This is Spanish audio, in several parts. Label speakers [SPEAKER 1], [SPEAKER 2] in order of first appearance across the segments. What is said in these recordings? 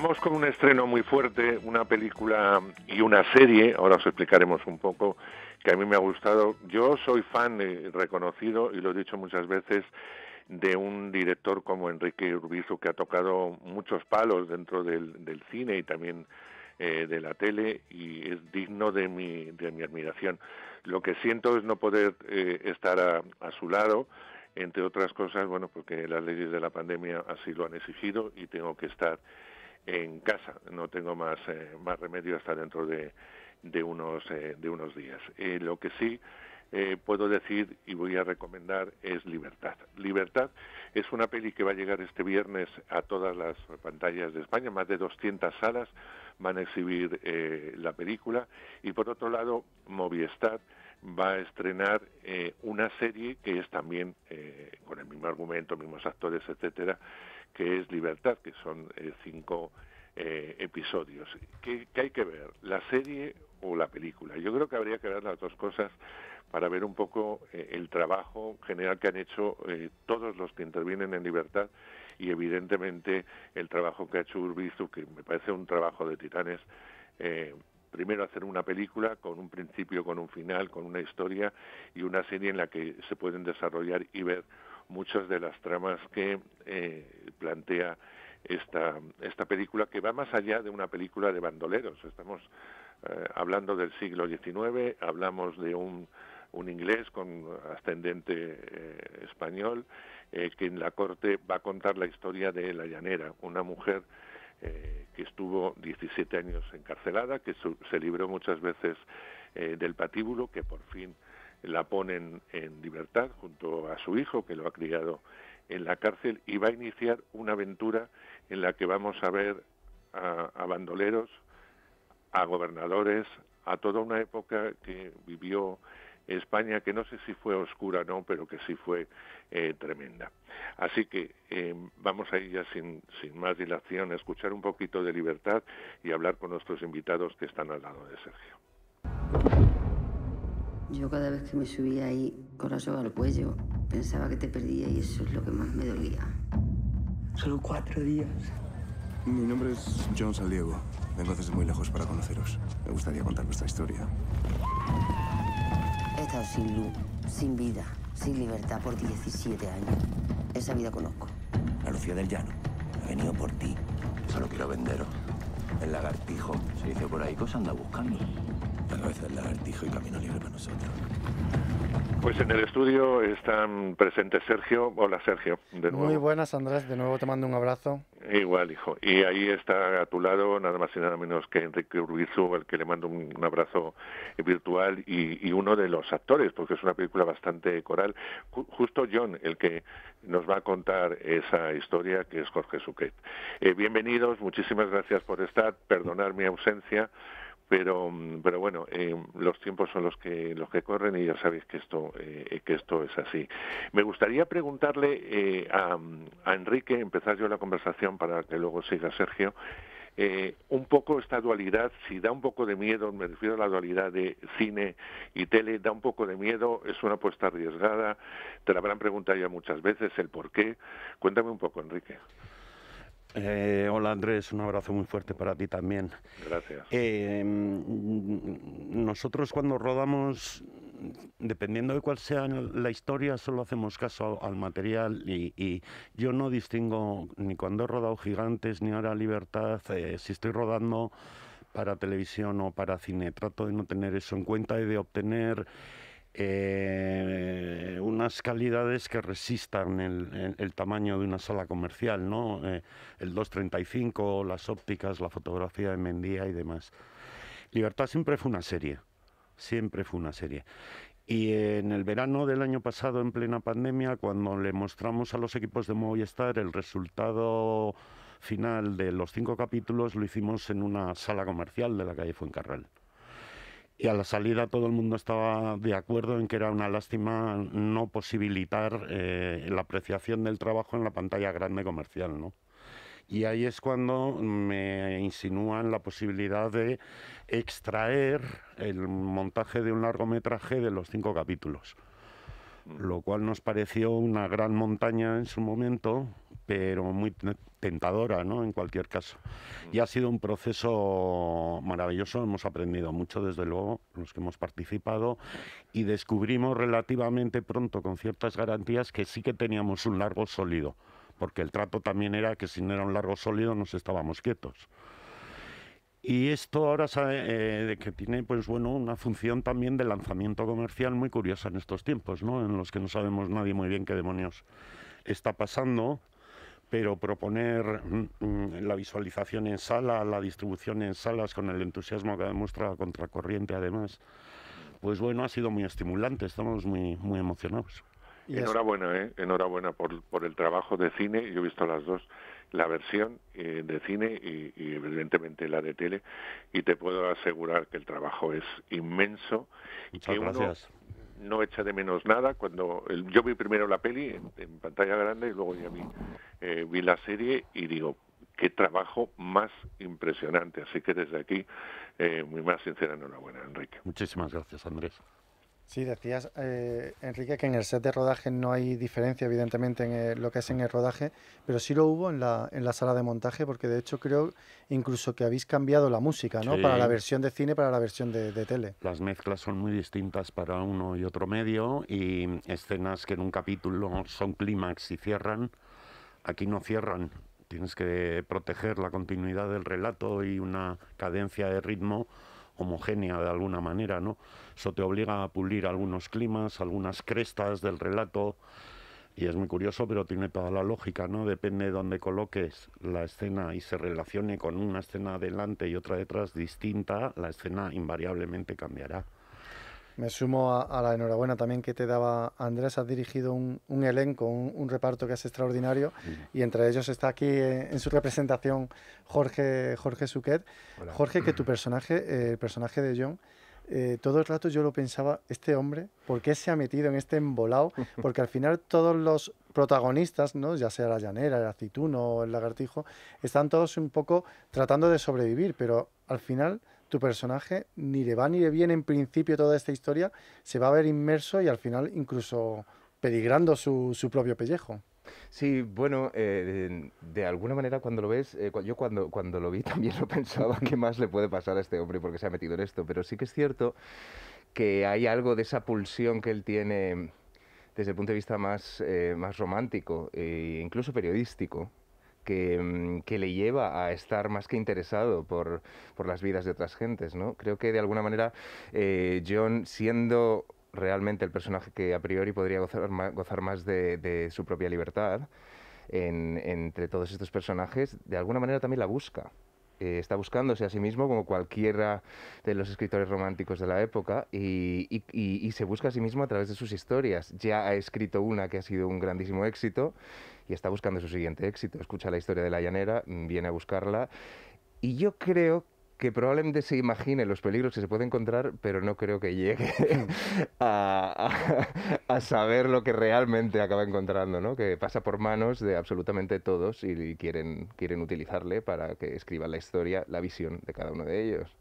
[SPEAKER 1] vamos con un estreno muy fuerte, una película y una serie, ahora os explicaremos un poco, que a mí me ha gustado. Yo soy fan reconocido, y lo he dicho muchas veces, de un director como Enrique Urbizu, que ha tocado muchos palos dentro del cine y también de la tele, y es digno de mi admiración. Lo que siento es no poder estar a su lado, entre otras cosas, bueno, porque las leyes de la pandemia así lo han exigido y tengo que estar en casa, no tengo más remedio hasta dentro de unos días. Lo que sí puedo decir y voy a recomendar es Libertad. Libertad es una peli que va a llegar este viernes a todas las pantallas de España, más de 200 salas van a exhibir la película, y por otro lado Movistar va a estrenar una serie que es también con el mismo argumento, mismos actores, etcétera, que es Libertad, que son 5 episodios. ¿Qué hay que ver? ¿La serie o la película? Yo creo que habría que ver las dos cosas para ver un poco el trabajo general que han hecho todos los que intervienen en Libertad, y evidentemente el trabajo que ha hecho Urbizu, que me parece un trabajo de titanes. Primero hacer una película con un principio, con un final, con una historia, y una serie en la que se pueden desarrollar y ver muchas de las tramas que plantea esta película, que va más allá de una película de bandoleros. Estamos hablando del siglo XIX, hablamos de un inglés con ascendente español, que en la corte va a contar la historia de la llanera, una mujer que estuvo 17 años encarcelada, que se libró muchas veces del patíbulo, que por fin la ponen en libertad junto a su hijo, que lo ha criado en la cárcel, y va a iniciar una aventura en la que vamos a ver a bandoleros, a gobernadores, a toda una época que vivió España, que no sé si fue oscura o no, pero que sí fue tremenda. Así que vamos a ir ya sin más dilación a escuchar un poquito de Libertad y hablar con nuestros invitados que están al lado de Sergio.
[SPEAKER 2] Yo cada vez que me subía ahí con la soga al cuello, pensaba que te perdía, y eso es lo que más me dolía.
[SPEAKER 3] Solo 4 días.
[SPEAKER 4] Mi nombre es John Saldiego. Vengo desde muy lejos para conoceros. Me gustaría contar vuestra historia.
[SPEAKER 2] He estado sin luz, sin vida, sin libertad por 17 años. Esa vida conozco.
[SPEAKER 3] La Lucía del Llano. He venido por ti. Solo quiero venderos. El lagartijo. Se dice por ahí que os anda buscando. La cabeza del lagartijo y camino libre para nosotros.
[SPEAKER 1] Pues en el estudio están presentes Sergio. Hola, Sergio, de nuevo.
[SPEAKER 5] Muy buenas, Andrés, de nuevo te mando un abrazo.
[SPEAKER 1] Igual, hijo. Y ahí está a tu lado nada más y nada menos que Enrique Urbizu, al que le mando un abrazo virtual, y uno de los actores, porque es una película bastante coral. Justo John, el que nos va a contar esa historia, que es Jorge Suquet. Bienvenidos, muchísimas gracias por estar, perdonar mi ausencia. Pero bueno, los tiempos son los que corren, y ya sabéis que esto es así. Me gustaría preguntarle a Enrique, empezar yo la conversación para que luego siga Sergio, un poco esta dualidad, si da un poco de miedo, me refiero a la dualidad de cine y tele, da un poco de miedo, es una apuesta arriesgada, te la habrán preguntado ya muchas veces el por qué. Cuéntame un poco, Enrique.
[SPEAKER 6] Hola Andrés, un abrazo muy fuerte para ti también.
[SPEAKER 1] Gracias.
[SPEAKER 6] Nosotros cuando rodamos, dependiendo de cuál sea la historia, solo hacemos caso al material, y yo no distingo ni cuando he rodado Gigantes ni ahora Libertad, si estoy rodando para televisión o para cine. Trato de no tener eso en cuenta y de obtener unas calidades que resistan el tamaño de una sala comercial, ¿no? El 2.35, las ópticas, la fotografía de Mendía y demás. Libertad siempre fue una serie, Y en el verano del año pasado, en plena pandemia, cuando le mostramos a los equipos de Movistar el resultado final de los 5 capítulos, lo hicimos en una sala comercial de la calle Fuencarral. Y a la salida todo el mundo estaba de acuerdo en que era una lástima no posibilitar la apreciación del trabajo en la pantalla grande comercial, ¿no? Y ahí es cuando me insinúan la posibilidad de extraer el montaje de un largometraje de los 5 capítulos. Lo cual nos pareció una gran montaña en su momento, pero muy tentadora, ¿no? En cualquier caso. Y ha sido un proceso maravilloso, hemos aprendido mucho, desde luego, los que hemos participado, y descubrimos relativamente pronto, con ciertas garantías, que sí que teníamos un largo sólido, porque el trato también era que si no era un largo sólido nos estábamos quietos. Y esto ahora sabe que tiene, pues bueno, una función también de lanzamiento comercial muy curiosa en estos tiempos, ¿no? En los que no sabemos nadie muy bien qué demonios está pasando, pero proponer la visualización en sala, la distribución en salas, con el entusiasmo que ha demostrado Contracorriente además, pues bueno, ha sido muy estimulante, estamos muy emocionados.
[SPEAKER 1] Enhorabuena, enhorabuena por el trabajo de cine. Yo he visto las dos, la versión de cine y evidentemente la de tele, y te puedo asegurar que el trabajo es inmenso.
[SPEAKER 6] Muchas gracias.
[SPEAKER 1] No echa de menos nada. Cuando yo vi primero la peli en pantalla grande y luego ya vi la serie y digo, qué trabajo más impresionante. Así que desde aquí, muy más sincera enhorabuena, Enrique.
[SPEAKER 6] Muchísimas gracias, Andrés.
[SPEAKER 5] Sí, decías, Enrique, que en el set de rodaje no hay diferencia, evidentemente, en lo que es en el rodaje, pero sí lo hubo en la sala de montaje, porque de hecho creo incluso que habéis cambiado la música, ¿no?
[SPEAKER 6] Sí.
[SPEAKER 5] Para la versión de cine, para la versión de tele.
[SPEAKER 6] Las mezclas son muy distintas para uno y otro medio, y escenas que en un capítulo son clímax y cierran, aquí no cierran. Tienes que proteger la continuidad del relato y una cadencia de ritmo homogénea de alguna manera, ¿no? Eso te obliga a pulir algunos climas, algunas crestas del relato, y es muy curioso, pero tiene toda la lógica, ¿no? Depende de dónde coloques la escena y se relacione con una escena delante y otra detrás distinta, la escena invariablemente cambiará.
[SPEAKER 5] Me sumo a la enhorabuena también que te daba Andrés. Has dirigido un elenco, un reparto que es extraordinario, y entre ellos está aquí en su representación Jorge Suquet.
[SPEAKER 7] Hola.
[SPEAKER 5] Jorge, que tu personaje, el personaje de John, todo el rato yo lo pensaba, este hombre, ¿por qué se ha metido en este embolado? Porque al final todos los protagonistas, ¿no? Ya sea la llanera, el aceituno o el lagartijo, están todos un poco tratando de sobrevivir, pero al final tu personaje ni le va ni le viene en principio toda esta historia, se va a ver inmerso y al final incluso peligrando su propio pellejo.
[SPEAKER 7] Sí, bueno, de alguna manera cuando lo ves, yo cuando lo vi también lo pensaba, ¿qué más le puede pasar a este hombre porque se ha metido en esto? Pero sí que es cierto que hay algo de esa pulsión que él tiene desde el punto de vista más romántico e incluso periodístico, que le lleva a estar más que interesado por las vidas de otras gentes, ¿no? Creo que de alguna manera John, siendo realmente el personaje que a priori podría gozar más de su propia libertad entre todos estos personajes, de alguna manera también la busca. Está buscándose a sí mismo como cualquiera de los escritores románticos de la época y se busca a sí mismo a través de sus historias. Ya ha escrito una que ha sido un grandísimo éxito y está buscando su siguiente éxito. Escucha la historia de la llanera, viene a buscarla y yo creo que probablemente se imagine los peligros que se puede encontrar, pero no creo que llegue a saber lo que realmente acaba encontrando, ¿no? Que pasa por manos de absolutamente todos y quieren utilizarle para que escriban la historia, la visión de cada uno de ellos.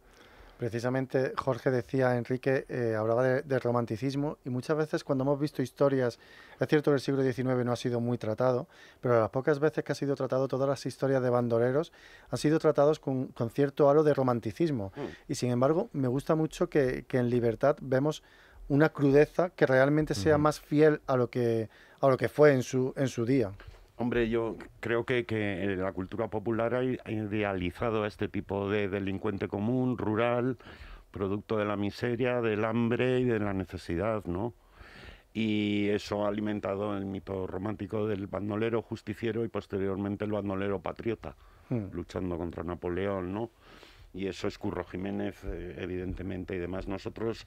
[SPEAKER 5] Precisamente Jorge decía, Enrique, hablaba de romanticismo, y muchas veces cuando hemos visto historias, es cierto que el siglo XIX no ha sido muy tratado, pero las pocas veces que ha sido tratado, todas las historias de bandoleros han sido tratados con cierto halo de romanticismo. Y sin embargo, me gusta mucho que en Libertad vemos una crudeza que realmente sea más fiel a lo que fue en su día.
[SPEAKER 6] Hombre, yo creo que la cultura popular ha idealizado a este tipo de delincuente común, rural, producto de la miseria, del hambre y de la necesidad, ¿no? Y eso ha alimentado el mito romántico del bandolero justiciero y posteriormente el bandolero patriota, luchando contra Napoleón, ¿no? Y eso es Curro Jiménez, evidentemente, y demás. Nosotros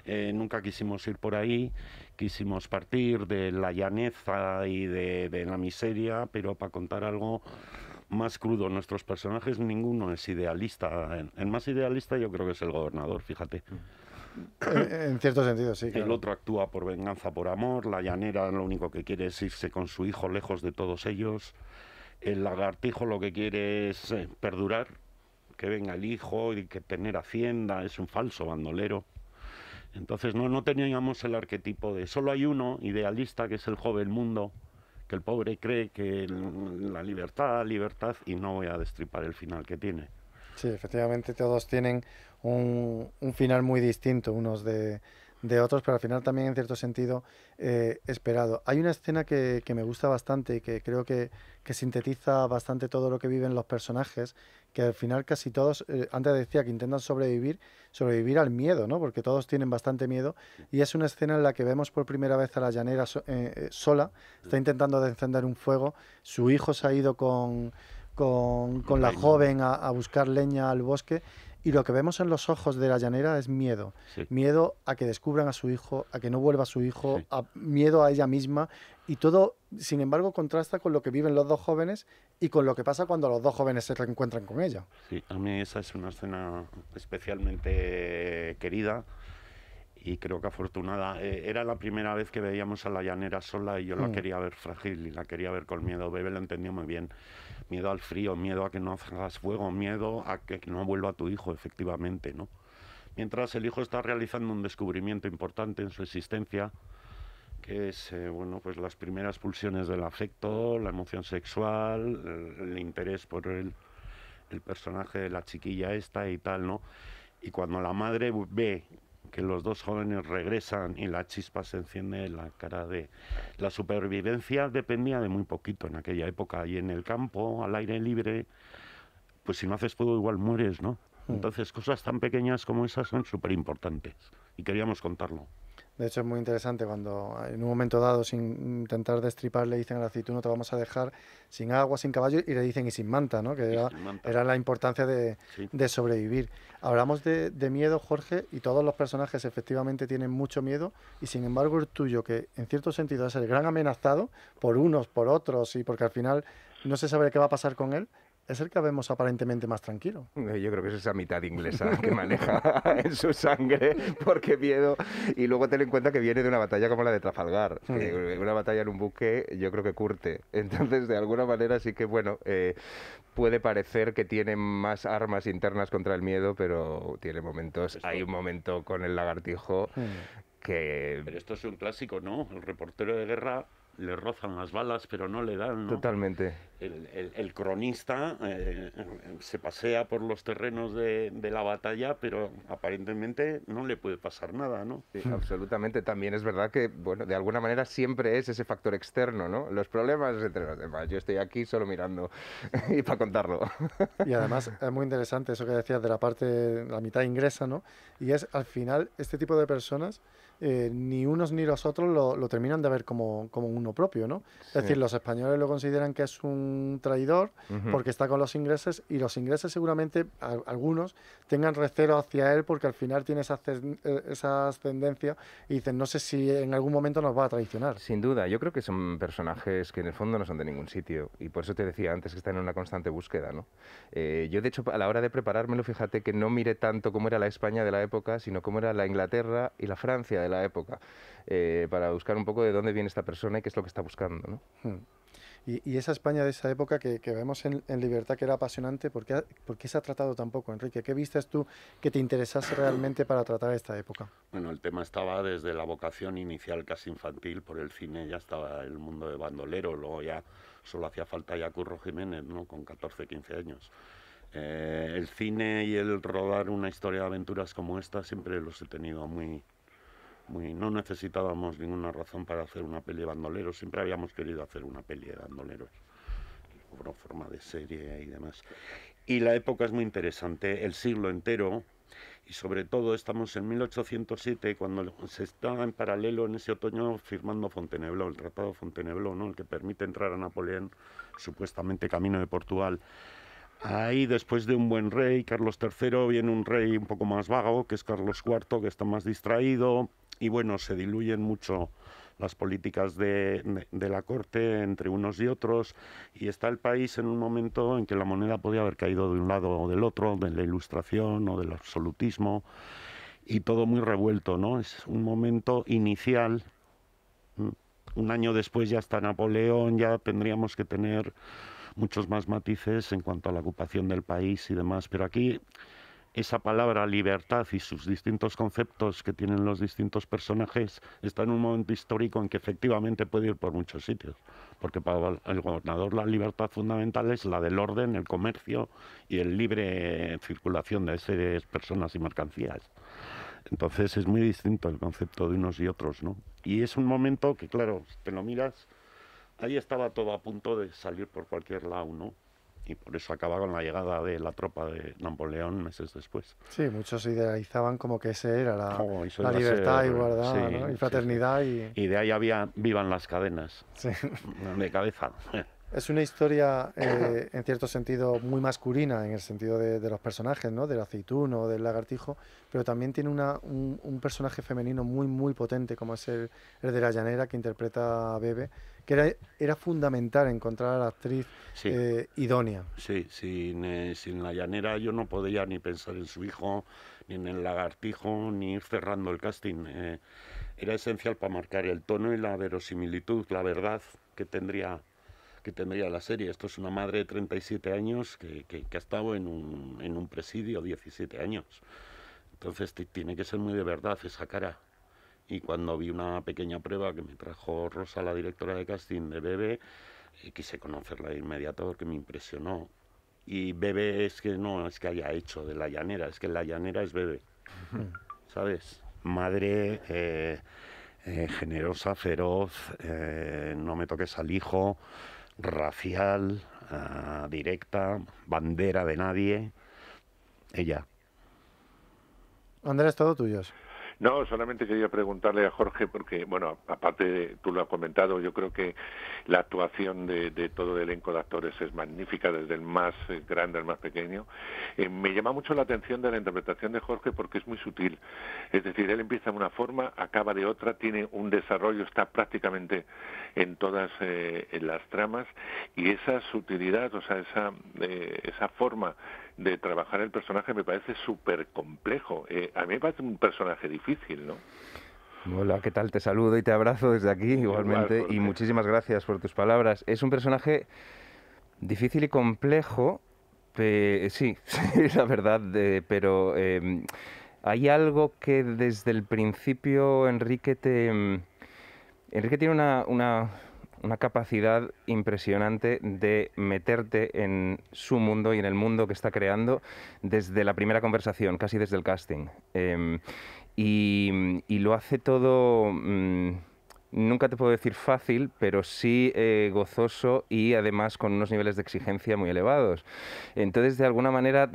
[SPEAKER 6] nunca quisimos ir por ahí, quisimos partir de la llaneza y de la miseria, pero para contar algo más crudo. Nuestros personajes, ninguno es idealista. El más idealista yo creo que es el gobernador, fíjate.
[SPEAKER 5] En cierto sentido, sí. Claro.
[SPEAKER 6] El otro actúa por venganza, por amor. La llanera lo único que quiere es irse con su hijo lejos de todos ellos. El lagartijo lo que quiere es perdurar, que venga el hijo y que tener hacienda, es un falso bandolero. Entonces no teníamos el arquetipo de... Solo hay uno idealista, que es el joven mundo, que porque el pobre cree que la libertad, y no voy a destripar el final que tiene.
[SPEAKER 5] Sí, efectivamente todos tienen un final muy distinto unos de otros, pero al final también en cierto sentido esperado. Hay una escena que me gusta bastante y que creo que sintetiza bastante todo lo que viven los personajes, que al final casi todos, antes decía que intentan sobrevivir al miedo, ¿no? Porque todos tienen bastante miedo, y es una escena en la que vemos por primera vez a la llanera sola, está intentando de encender un fuego, su hijo se ha ido con la joven a buscar leña al bosque, y lo que vemos en los ojos de la llanera es miedo.
[SPEAKER 6] Sí.
[SPEAKER 5] Miedo a que descubran a su hijo, a que no vuelva su hijo,
[SPEAKER 6] Sí.
[SPEAKER 5] miedo a ella misma, y todo, sin embargo, contrasta con lo que viven los dos jóvenes y con lo que pasa cuando los dos jóvenes se reencuentran con ella.
[SPEAKER 6] Sí, a mí esa es una escena especialmente querida y creo que afortunada. Era la primera vez que veíamos a la llanera sola y yo la quería ver frágil y la quería ver con miedo. Bebe lo entendió muy bien. Miedo al frío, miedo a que no hagas fuego, miedo a que no vuelva tu hijo, efectivamente, ¿no? Mientras el hijo está realizando un descubrimiento importante en su existencia, que es, bueno, pues las primeras pulsiones del afecto, la emoción sexual, el interés por el personaje de la chiquilla esta y tal, ¿no? Y cuando la madre ve que los dos jóvenes regresan y la chispa se enciende en la cara de... La supervivencia dependía de muy poquito en aquella época, y en el campo, al aire libre, pues si no haces fuego igual mueres, ¿no? Entonces cosas tan pequeñas como esas son súper importantes y queríamos contarlo.
[SPEAKER 5] De hecho, es muy interesante cuando en un momento dado, sin intentar destripar, le dicen al aceituno: te vamos a dejar sin agua, sin caballo, y le dicen y sin manta, ¿no? Que era la importancia
[SPEAKER 6] Sí.
[SPEAKER 5] de sobrevivir. Hablamos de miedo, Jorge, y todos los personajes efectivamente tienen mucho miedo, y sin embargo el tuyo, que en cierto sentido es el gran amenazado por unos, por otros, y porque al final no se sabe qué va a pasar con él, es el que vemos aparentemente más tranquilo.
[SPEAKER 7] Yo creo que es esa mitad inglesa que maneja en su sangre, porque miedo. Y luego ten en cuenta que viene de una batalla como la de Trafalgar. Una batalla en un buque, yo creo que curte. Entonces, de alguna manera sí que, bueno, puede parecer que tiene más armas internas contra el miedo, pero tiene momentos. Hay un momento con el lagartijo que...
[SPEAKER 6] Pero esto es un clásico, ¿no? El reportero de guerra le rozan las balas, pero no le dan, ¿no?
[SPEAKER 7] Totalmente.
[SPEAKER 6] El cronista se pasea por los terrenos de la batalla, pero aparentemente no le puede pasar nada, ¿no?
[SPEAKER 7] Sí, absolutamente. También es verdad que, bueno, de alguna manera siempre es ese factor externo, ¿no? Los problemas entre los demás. Yo estoy aquí solo mirando y para contarlo.
[SPEAKER 5] Y además es muy interesante eso que decías de la parte, la mitad inglesa, ¿no? Y es, al final, este tipo de personas, ni unos ni los otros lo terminan de ver como uno propio, ¿no? Es decir, los españoles lo consideran que es un traidor porque está con los ingleses, y los ingleses seguramente, algunos, tengan recelo hacia él porque al final tiene esa ascendencia y dicen: no sé si en algún momento nos va a traicionar.
[SPEAKER 7] Sin duda, yo creo que son personajes que en el fondo no son de ningún sitio, y por eso te decía antes que están en una constante búsqueda, ¿no? Yo, de hecho, a la hora de preparármelo, fíjate que no miré tanto cómo era la España de la época, sino cómo era la Inglaterra y la Francia de la época, para buscar un poco de dónde viene esta persona y qué es lo que está buscando, ¿no?
[SPEAKER 5] Y esa España de esa época que vemos en Libertad, que era apasionante, ¿por qué se ha tratado tan poco, Enrique? ¿Qué vistes tú que te interesase realmente para tratar esta época?
[SPEAKER 6] Bueno, el tema estaba desde la vocación inicial casi infantil por el cine, ya estaba el mundo de bandolero, luego ya solo hacía falta ya Curro Jiménez, ¿no? Con 14, 15 años. El cine y el rodar una historia de aventuras como esta siempre los he tenido muy... No necesitábamos ninguna razón para hacer una peli de bandoleros, siempre habíamos querido hacer una peli de bandoleros, por forma de serie y demás. Y la época es muy interesante, el siglo entero, y sobre todo estamos en 1807, cuando se está en paralelo en ese otoño firmando Fontainebleau, el Tratado de Fontainebleau, ¿no? El que permite entrar a Napoleón, supuestamente camino de Portugal. Ahí, después de un buen rey, Carlos III, viene un rey un poco más vago, que es Carlos IV, que está más distraído, y bueno, se diluyen mucho las políticas de la corte entre unos y otros, y está el país en un momento en que la moneda podía haber caído de un lado o del otro, de la Ilustración o del absolutismo, y todo muy revuelto, ¿no? Es un momento inicial. Un año después ya está Napoleón, ya tendríamos que tener muchos más matices en cuanto a la ocupación del país y demás, pero aquí esa palabra libertad y sus distintos conceptos que tienen los distintos personajes está en un momento histórico en que efectivamente puede ir por muchos sitios. Porque para el gobernador la libertad fundamental es la del orden, el comercio y el libre circulación de seres, personas y mercancías. Entonces es muy distinto el concepto de unos y otros, ¿no? Y es un momento que, claro, te lo miras, ahí estaba todo a punto de salir por cualquier lado, ¿no? Y por eso acaba con la llegada de la tropa de Napoleón meses después.
[SPEAKER 5] Sí, muchos idealizaban como que ese era
[SPEAKER 6] Eso
[SPEAKER 5] la
[SPEAKER 6] iba a
[SPEAKER 5] libertad,
[SPEAKER 6] ser,
[SPEAKER 5] igualdad,
[SPEAKER 6] sí,
[SPEAKER 5] ¿no? Y
[SPEAKER 6] sí,
[SPEAKER 5] fraternidad.
[SPEAKER 6] sí. Y de ahí había vivan las cadenas,
[SPEAKER 5] Sí.
[SPEAKER 6] de cabeza.
[SPEAKER 5] Es una historia, en cierto sentido, muy masculina, en el sentido de los personajes, ¿no? Del aceituno, del lagartijo, pero también tiene un personaje femenino muy, muy potente, como es el de la llanera, que interpreta a Bebe, que era fundamental encontrar a la actriz
[SPEAKER 6] Sí.
[SPEAKER 5] idónea.
[SPEAKER 6] Sí, sin la llanera yo no podía ni pensar en su hijo, ni en el lagartijo, ni ir cerrando el casting. Era esencial para marcar el tono y la verosimilitud, la verdad que tendría la serie. Esto es una madre de 37 años que ha estado en un presidio 17 años. Entonces tiene que ser muy de verdad esa cara. Y cuando vi una pequeña prueba que me trajo Rosa, la directora de casting de Bebe, quise conocerla de inmediato porque me impresionó. Y Bebe es que no es que haya hecho de la llanera, es que la llanera es Bebe, ¿sabes? Madre generosa, feroz, no me toques al hijo, racial, directa, bandera de nadie, ella.
[SPEAKER 5] Andrés, todo tuyo.
[SPEAKER 1] No, solamente quería preguntarle a Jorge, porque, bueno, aparte, tú lo has comentado, yo creo que la actuación de todo el elenco de actores es magnífica, desde el más grande al más pequeño. Me llama mucho la atención de la interpretación de Jorge porque es muy sutil. Es decir, él empieza de una forma, acaba de otra, tiene un desarrollo, está prácticamente en todas en las tramas, y esa sutilidad, o sea, esa forma de trabajar el personaje me parece súper complejo. A mí me parece un personaje difícil, ¿no?
[SPEAKER 7] Hola, ¿qué tal? Te saludo y te abrazo desde aquí igualmente.
[SPEAKER 1] Igual,
[SPEAKER 7] y muchísimas gracias por tus palabras. Es un personaje difícil y complejo, sí, la verdad, pero hay algo que desde el principio Enrique tiene una capacidad impresionante de meterte en su mundo y en el mundo que está creando desde la primera conversación, casi desde el casting. Y lo hace todo, nunca te puedo decir fácil, pero sí gozoso y además con unos niveles de exigencia muy elevados. Entonces, de alguna manera,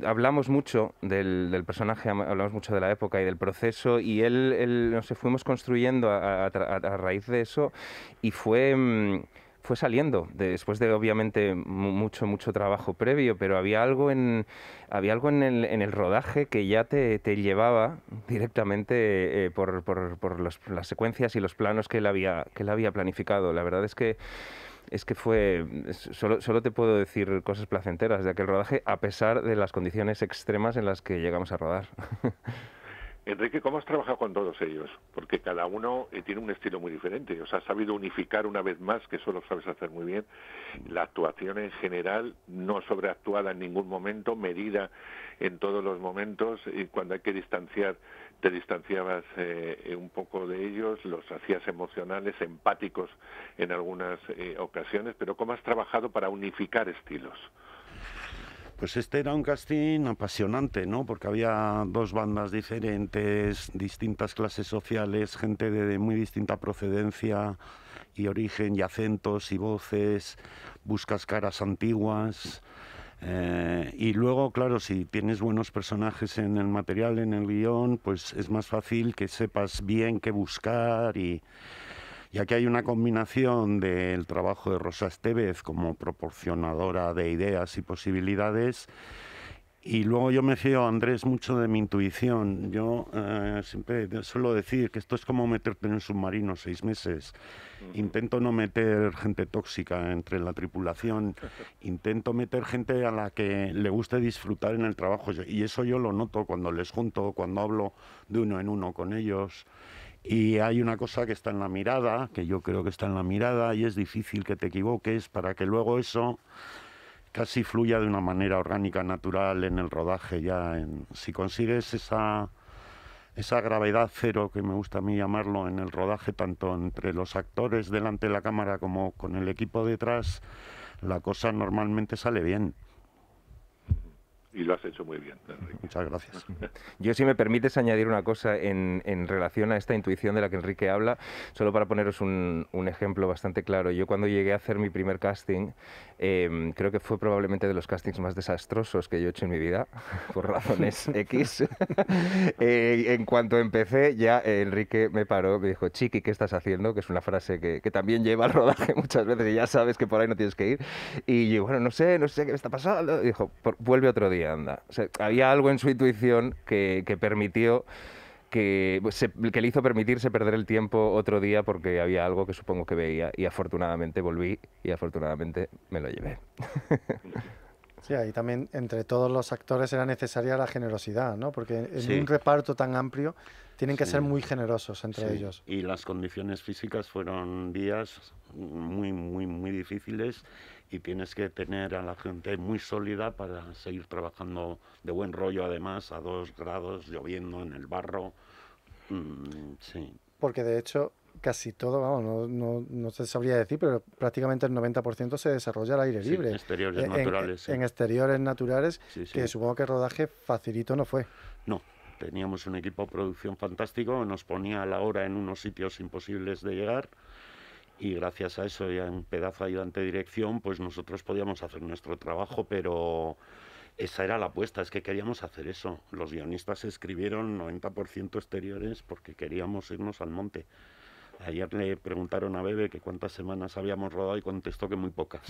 [SPEAKER 7] hablamos mucho del personaje, hablamos mucho de la época y del proceso, y nos fuimos construyendo a raíz de eso, y fue saliendo, después de obviamente mucho trabajo previo, pero había algo en el rodaje que ya te llevaba directamente por las secuencias y los planos que él había planificado. La verdad es que solo te puedo decir cosas placenteras de aquel rodaje, a pesar de las condiciones extremas en las que llegamos a rodar.
[SPEAKER 1] Enrique, ¿cómo has trabajado con todos ellos? Porque cada uno tiene un estilo muy diferente. O sea, has sabido unificar una vez más, que eso lo sabes hacer muy bien, la actuación en general, no sobreactuada en ningún momento, medida en todos los momentos, y cuando hay que distanciar, te distanciabas un poco de ellos, los hacías emocionales, empáticos en algunas ocasiones, pero ¿cómo has trabajado para unificar estilos?
[SPEAKER 6] Pues este era un casting apasionante, ¿no? Porque había dos bandas diferentes, distintas clases sociales, gente de muy distinta procedencia y origen y acentos y voces, buscas caras antiguas. Y luego, claro, si tienes buenos personajes en el material, en el guión, pues es más fácil que sepas bien qué buscar y aquí hay una combinación del trabajo de Rosa Estevez como proporcionadora de ideas y posibilidades, y luego yo me fío, Andrés, mucho de mi intuición. Yo siempre suelo decir que esto es como meterte en un submarino 6 meses. Intento no meter gente tóxica entre la tripulación, intento meter gente a la que le guste disfrutar en el trabajo, y eso yo lo noto cuando les junto, cuando hablo de uno en uno con ellos. Y hay una cosa que está en la mirada, que yo creo que está en la mirada, y es difícil que te equivoques para que luego eso casi fluya de una manera orgánica, natural en el rodaje ya. Si consigues esa gravedad cero, que me gusta a mí llamarlo, en el rodaje, tanto entre los actores delante de la cámara como con el equipo detrás, la cosa normalmente sale bien.
[SPEAKER 1] Y lo has hecho muy bien, Enrique.
[SPEAKER 6] Muchas gracias.
[SPEAKER 7] Yo, si me permites añadir una cosa en relación a esta intuición de la que Enrique habla, solo para poneros un ejemplo bastante claro. Yo, cuando llegué a hacer mi primer casting, creo que fue probablemente de los castings más desastrosos que yo he hecho en mi vida, por razones X. En cuanto empecé, ya Enrique me paró, me dijo: Chiqui, ¿qué estás haciendo? Que es una frase que también lleva al rodaje muchas veces, y ya sabes que por ahí no tienes que ir. Y yo, bueno, no sé qué me está pasando. Y dijo: vuelve otro día, anda. O sea, había algo en su intuición que permitió, que le hizo permitirse perder el tiempo otro día, porque había algo que supongo que veía, y afortunadamente volví y afortunadamente me lo llevé.
[SPEAKER 5] Sí, ahí también entre todos los actores era necesaria la generosidad, ¿no? Porque en
[SPEAKER 6] Sí.
[SPEAKER 5] un reparto tan amplio tienen que
[SPEAKER 6] Sí.
[SPEAKER 5] ser muy generosos entre
[SPEAKER 6] Sí,
[SPEAKER 5] ellos.
[SPEAKER 6] y las condiciones físicas fueron días muy, muy, muy difíciles, y tienes que tener a la gente muy sólida para seguir trabajando de buen rollo, además, a 2 grados, lloviendo en el barro. Sí.
[SPEAKER 5] Porque de hecho casi todo, vamos, no se sabría decir, pero prácticamente el 90% se desarrolla al aire
[SPEAKER 6] Sí,
[SPEAKER 5] libre.
[SPEAKER 6] exteriores naturales, sí.
[SPEAKER 5] En exteriores naturales,
[SPEAKER 6] Sí, sí.
[SPEAKER 5] que supongo que el rodaje facilito no fue.
[SPEAKER 6] No, teníamos un equipo de producción fantástico, nos ponía a la hora en unos sitios imposibles de llegar, y gracias a eso, ya en pedazo ayudante de dirección, pues nosotros podíamos hacer nuestro trabajo, pero esa era la apuesta, es que queríamos hacer eso. Los guionistas escribieron 90% exteriores porque queríamos irnos al monte. Ayer le preguntaron a Bebe que cuántas semanas habíamos rodado y contestó que muy pocas.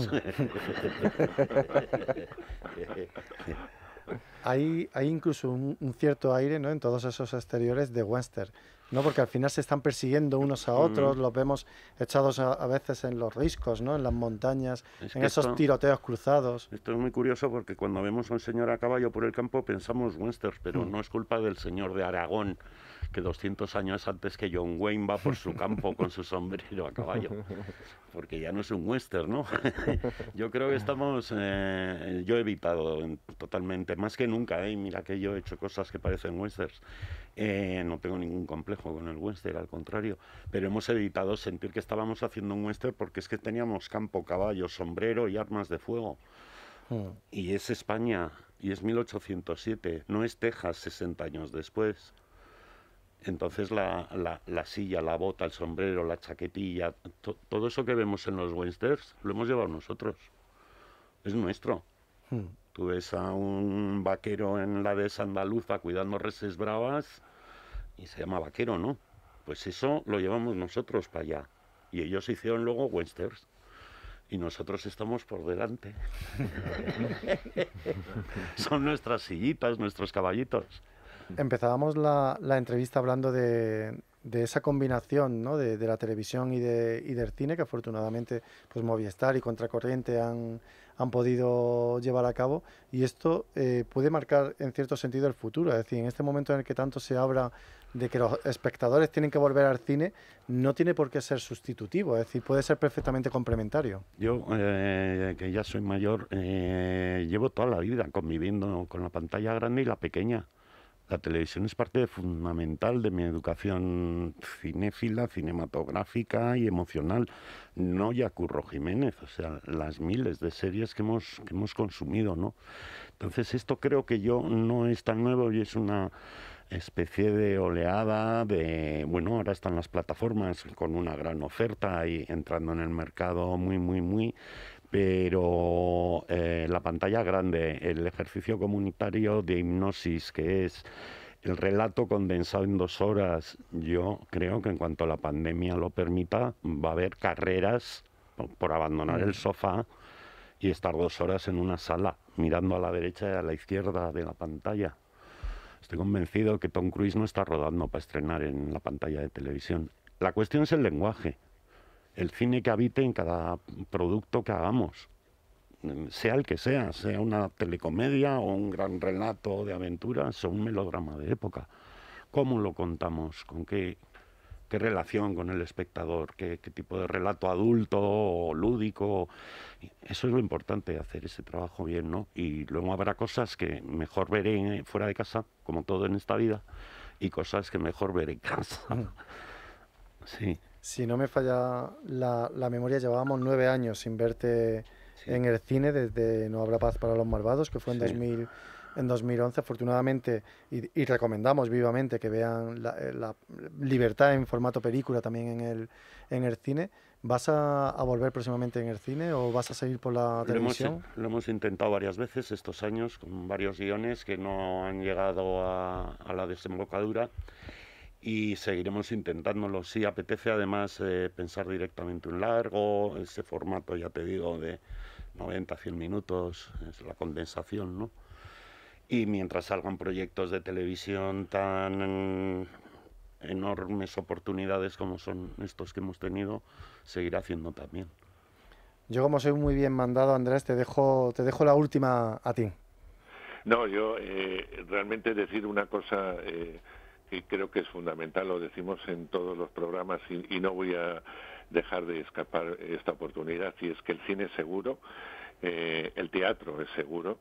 [SPEAKER 5] Hay incluso un cierto aire, ¿no?, en todos esos exteriores de western, ¿no? Porque al final se están persiguiendo unos a otros, los vemos echados a veces en los riscos, ¿no?, en las montañas,
[SPEAKER 6] Es
[SPEAKER 5] en
[SPEAKER 6] que
[SPEAKER 5] esos
[SPEAKER 6] esto-
[SPEAKER 5] tiroteos cruzados.
[SPEAKER 6] Esto es muy curioso, porque cuando vemos a un señor a caballo por el campo pensamos westerns, pero no es culpa del señor de Aragón, que 200 años antes que John Wayne va por su campo con su sombrero a caballo, porque ya no es un western, ¿no? Yo creo que estamos, yo he evitado totalmente, más que nunca, mira que yo he hecho cosas que parecen westerns, no tengo ningún complejo con el western, al contrario, pero hemos evitado sentir que estábamos haciendo un western, porque es que teníamos campo, caballo, sombrero y armas de fuego. Y es España, y es 1807, no es Texas 60 años después. Entonces la silla, la bota, el sombrero, la chaquetilla, todo eso que vemos en los westerns lo hemos llevado nosotros. Es nuestro. Tú ves a un vaquero en la dehesa andaluza cuidando reses bravas y se llama vaquero, ¿no? Pues eso lo llevamos nosotros para allá. Y ellos hicieron luego westerns. Y nosotros estamos por delante. Son nuestras sillitas, nuestros caballitos.
[SPEAKER 5] Empezábamos la entrevista hablando de esa combinación, ¿no?, de la televisión y del cine, que afortunadamente pues Movistar y Contracorriente han podido llevar a cabo, y esto puede marcar en cierto sentido el futuro. Es decir, en este momento en el que tanto se habla de que los espectadores tienen que volver al cine, no tiene por qué ser sustitutivo, es decir, puede ser perfectamente complementario.
[SPEAKER 6] Yo, que ya soy mayor, llevo toda la vida conviviendo con la pantalla grande y la pequeña. La televisión es parte fundamental de mi educación cinéfila, cinematográfica y emocional. No ya Curro Jiménez, o sea, las miles de series que hemos consumido, ¿no? Entonces esto creo que yo no es tan nuevo, y es una especie de oleada de... Bueno, ahora están las plataformas con una gran oferta y entrando en el mercado muy... Pero la pantalla grande, el ejercicio comunitario de hipnosis, que es el relato condensado en 2 horas, yo creo que en cuanto la pandemia lo permita, va a haber carreras por abandonar el sofá y estar 2 horas en una sala, mirando a la derecha y a la izquierda de la pantalla. Estoy convencido que Tom Cruise no está rodando para estrenar en la pantalla de televisión. La cuestión es el lenguaje. El cine que habite en cada producto que hagamos, sea el que sea una telecomedia o un gran relato de aventuras o un melodrama de época. ¿Cómo lo contamos? ¿Con qué qué relación con el espectador, qué tipo de relato adulto o lúdico. Eso es lo importante, hacer ese trabajo bien, ¿no? Y luego habrá cosas que mejor veré fuera de casa, como todo en esta vida, y cosas que mejor veré en casa. Sí.
[SPEAKER 5] Si no me falla la memoria, llevábamos 9 años sin verte en el cine, desde No habrá paz para los malvados, que fue en 2011, afortunadamente, y recomendamos vivamente que vean la Libertad en formato película también en el cine. ¿Vas a volver próximamente en el cine o vas a seguir por la televisión?
[SPEAKER 6] Lo hemos intentado varias veces estos años, con varios guiones que no han llegado a la desembocadura, y seguiremos intentándolo. Sí, apetece además pensar directamente un largo, ese formato, ya te digo, de 90, 100 minutos, es la condensación, ¿no? Y mientras salgan proyectos de televisión tan enormes oportunidades como son estos que hemos tenido, seguirá haciendo también.
[SPEAKER 5] Yo, como soy muy bien mandado, Andrés, te dejo la última a ti.
[SPEAKER 1] No, yo realmente decir una cosa que creo que es fundamental, lo decimos en todos los programas y no voy a dejar de escapar esta oportunidad, y es que el cine es seguro, el teatro es seguro.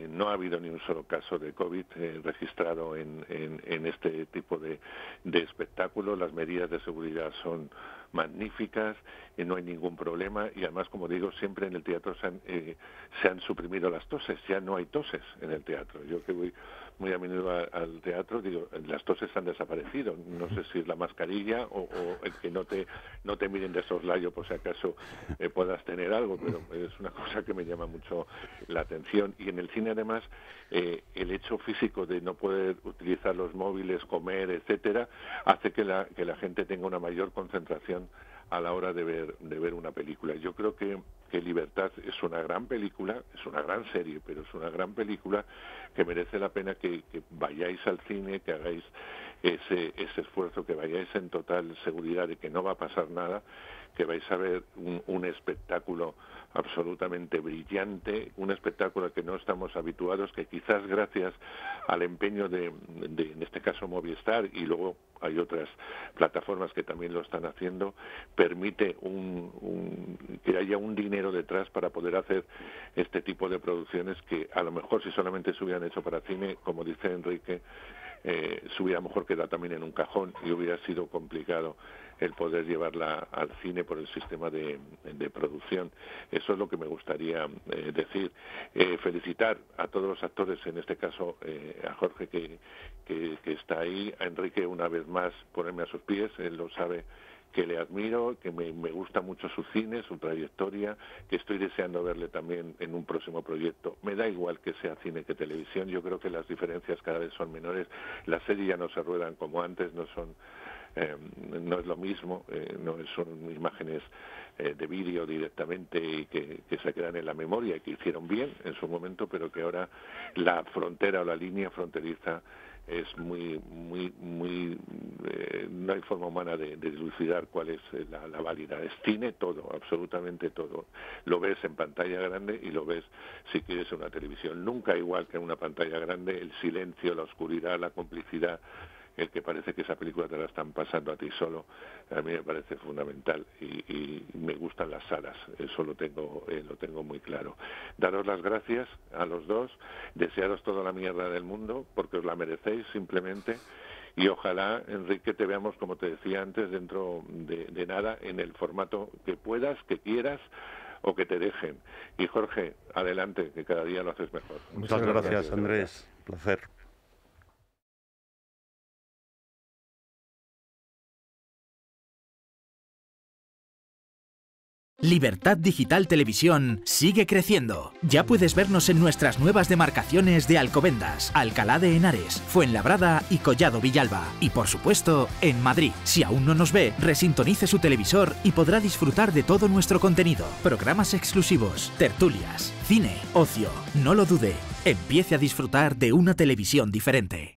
[SPEAKER 1] No ha habido ni un solo caso de COVID registrado en este tipo de espectáculo. Las medidas de seguridad son magníficas, no hay ningún problema, y además, como digo, siempre en el teatro se han suprimido las toses, ya no hay toses en el teatro. Yo que voy muy a menudo al teatro, digo, las toses han desaparecido. No sé si es la mascarilla o el que no te miren de soslayo por si acaso puedas tener algo, pero es una cosa que me llama mucho la atención. Y en el cine, además, el hecho físico de no poder utilizar los móviles, comer, etcétera, hace que la gente tenga una mayor concentración a la hora de ver una película. Yo creo que Libertad es una gran película, es una gran serie, pero es una gran película que merece la pena que vayáis al cine, que hagáis ese esfuerzo, que vayáis en total seguridad de que no va a pasar nada, que vais a ver un espectáculo absolutamente brillante, un espectáculo al que no estamos habituados, que quizás gracias al empeño de en este caso Movistar, y luego hay otras plataformas que también lo están haciendo, permite que haya un dinero detrás para poder hacer este tipo de producciones que a lo mejor, si solamente se hubieran hecho para cine, como dice Enrique, se hubiera mejor quedado también en un cajón y hubiera sido complicado el poder llevarla al cine por el sistema de producción. Eso es lo que me gustaría decir. Felicitar a todos los actores, en este caso a Jorge que está ahí, a Enrique una vez más ponerme a sus pies, él lo sabe, que le admiro, que me gusta mucho su cine, su trayectoria, que estoy deseando verle también en un próximo proyecto. Me da igual que sea cine que televisión, yo creo que las diferencias cada vez son menores, las series ya no se ruedan como antes, no es lo mismo, no son imágenes de vídeo directamente y que se quedan en la memoria y que hicieron bien en su momento, pero que ahora la frontera o la línea fronteriza es muy no hay forma humana de dilucidar cuál es la válida. Es cine todo, absolutamente todo. Lo ves en pantalla grande y lo ves, si quieres, en una televisión. Nunca igual que en una pantalla grande, el silencio, la oscuridad, la complicidad, el que parece que esa película te la están pasando a ti solo, a mí me parece fundamental y me gustan las salas, eso lo tengo muy claro. Daros las gracias a los dos, desearos toda la mierda del mundo, porque os la merecéis simplemente, y ojalá, Enrique, te veamos, como te decía antes, dentro de nada, en el formato que puedas, que quieras, o que te dejen. Y Jorge, adelante, que cada día lo haces mejor.
[SPEAKER 6] Muchas gracias, Andrés. Placer.
[SPEAKER 8] Libertad Digital Televisión sigue creciendo. Ya puedes vernos en nuestras nuevas demarcaciones de Alcobendas, Alcalá de Henares, Fuenlabrada y Collado Villalba. Y por supuesto, en Madrid. Si aún no nos ve, resintonice su televisor y podrá disfrutar de todo nuestro contenido. Programas exclusivos, tertulias, cine, ocio. No lo dude. Empiece a disfrutar de una televisión diferente.